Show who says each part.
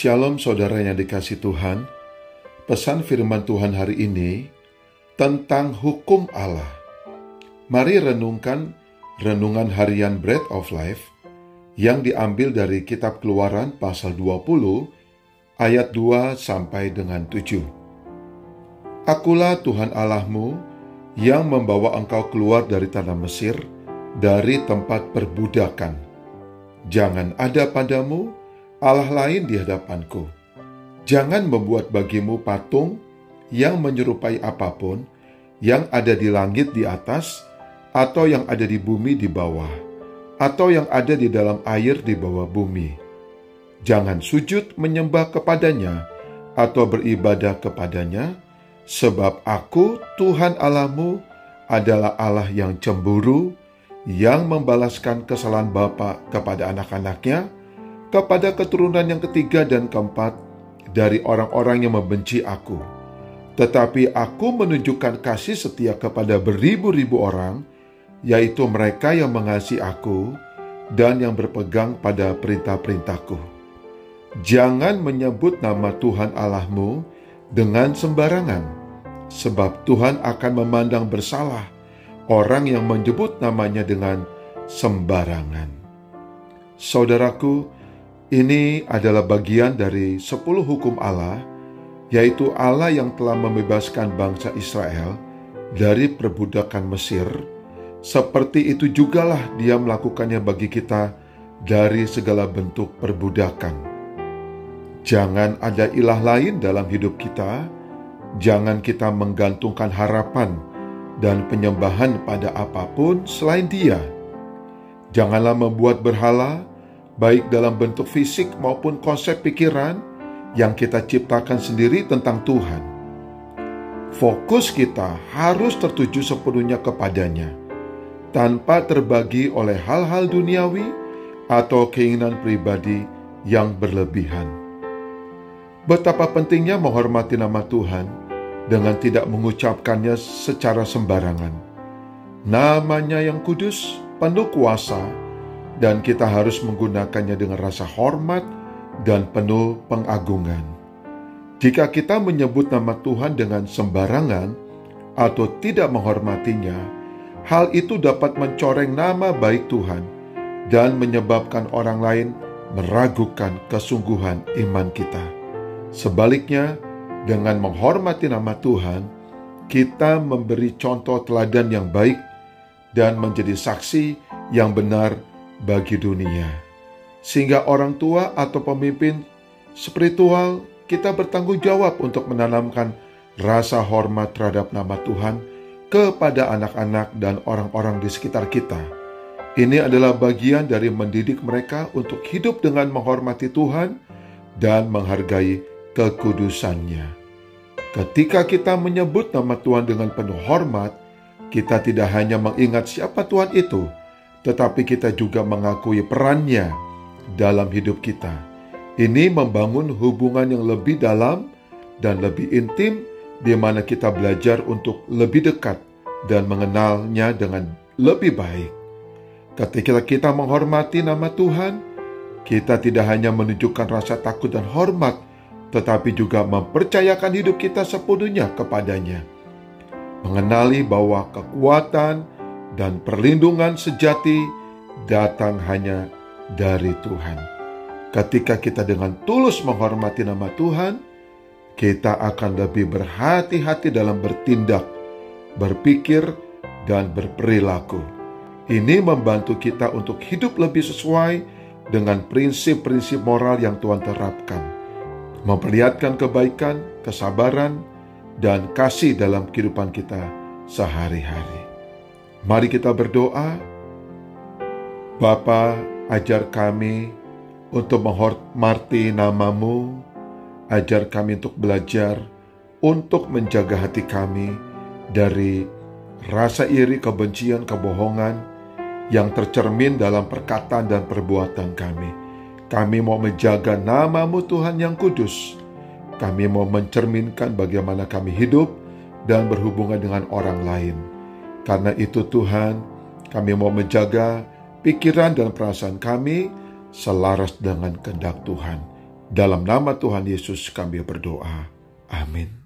Speaker 1: Shalom saudara yang dikasihi Tuhan. Pesan firman Tuhan hari ini tentang hukum Allah. Mari renungkan renungan harian Bread of Life yang diambil dari kitab Keluaran pasal 20 ayat 2 sampai dengan 7. Akulah Tuhan Allahmu yang membawa engkau keluar dari tanah Mesir, dari tempat perbudakan. Jangan ada padamu Allah lain di hadapanku. Jangan membuat bagimu patung yang menyerupai apapun yang ada di langit di atas, atau yang ada di bumi di bawah, atau yang ada di dalam air di bawah bumi. Jangan sujud menyembah kepadanya atau beribadah kepadanya, sebab aku, Tuhan Allahmu, adalah Allah yang cemburu, yang membalaskan kesalahan bapa kepada anak-anaknya, kepada keturunan yang ketiga dan keempat dari orang-orang yang membenci aku. Tetapi aku menunjukkan kasih setia kepada beribu-ribu orang, yaitu mereka yang mengasihi aku dan yang berpegang pada perintah-perintahku. Jangan menyebut nama Tuhan Allahmu dengan sembarangan, sebab Tuhan akan memandang bersalah orang yang menyebut namanya dengan sembarangan. Saudaraku, ini adalah bagian dari 10 hukum Allah, yaitu Allah yang telah membebaskan bangsa Israel dari perbudakan Mesir. Seperti itu jugalah Dia melakukannya bagi kita dari segala bentuk perbudakan. Jangan ada ilah lain dalam hidup kita. Jangan kita menggantungkan harapan dan penyembahan pada apapun selain Dia. Janganlah membuat berhala, baik dalam bentuk fisik maupun konsep pikiran yang kita ciptakan sendiri tentang Tuhan. Fokus kita harus tertuju sepenuhnya kepadanya, tanpa terbagi oleh hal-hal duniawi atau keinginan pribadi yang berlebihan. Betapa pentingnya menghormati nama Tuhan dengan tidak mengucapkannya secara sembarangan. Namanya yang kudus, penuh kuasa, dan kita harus menggunakannya dengan rasa hormat dan penuh pengagungan. Jika kita menyebut nama Tuhan dengan sembarangan atau tidak menghormatinya, hal itu dapat mencoreng nama baik Tuhan dan menyebabkan orang lain meragukan kesungguhan iman kita. Sebaliknya, dengan menghormati nama Tuhan, kita memberi contoh teladan yang baik dan menjadi saksi yang benar bagi dunia. Sehingga orang tua atau pemimpin spiritual kita bertanggung jawab untuk menanamkan rasa hormat terhadap nama Tuhan kepada anak-anak dan orang-orang di sekitar kita. Ini adalah bagian dari mendidik mereka untuk hidup dengan menghormati Tuhan dan menghargai kekudusannya. Ketika kita menyebut nama Tuhan dengan penuh hormat, kita tidak hanya mengingat siapa Tuhan itu, tetapi kita juga mengakui perannya dalam hidup kita. Ini membangun hubungan yang lebih dalam dan lebih intim, di mana kita belajar untuk lebih dekat dan mengenalnya dengan lebih baik. Ketika kita menghormati nama Tuhan, kita tidak hanya menunjukkan rasa takut dan hormat, tetapi juga mempercayakan hidup kita sepenuhnya kepadanya. Mengenali bahwa kekuatan dan perlindungan sejati datang hanya dari Tuhan. Ketika kita dengan tulus menghormati nama Tuhan, kita akan lebih berhati-hati dalam bertindak, berpikir, dan berperilaku. Ini membantu kita untuk hidup lebih sesuai dengan prinsip-prinsip moral yang Tuhan terapkan, memperlihatkan kebaikan, kesabaran, dan kasih dalam kehidupan kita sehari-hari. Mari kita berdoa. Bapa, ajar kami untuk menghormati nama-Mu. Ajar kami untuk belajar, untuk menjaga hati kami dari rasa iri, kebencian, kebohongan yang tercermin dalam perkataan dan perbuatan kami. Kami mau menjaga nama-Mu Tuhan yang kudus. Kami mau mencerminkan bagaimana kami hidup dan berhubungan dengan orang lain. Karena itu Tuhan, kami mau menjaga pikiran dan perasaan kami selaras dengan kehendak Tuhan. Dalam nama Tuhan Yesus kami berdoa. Amin.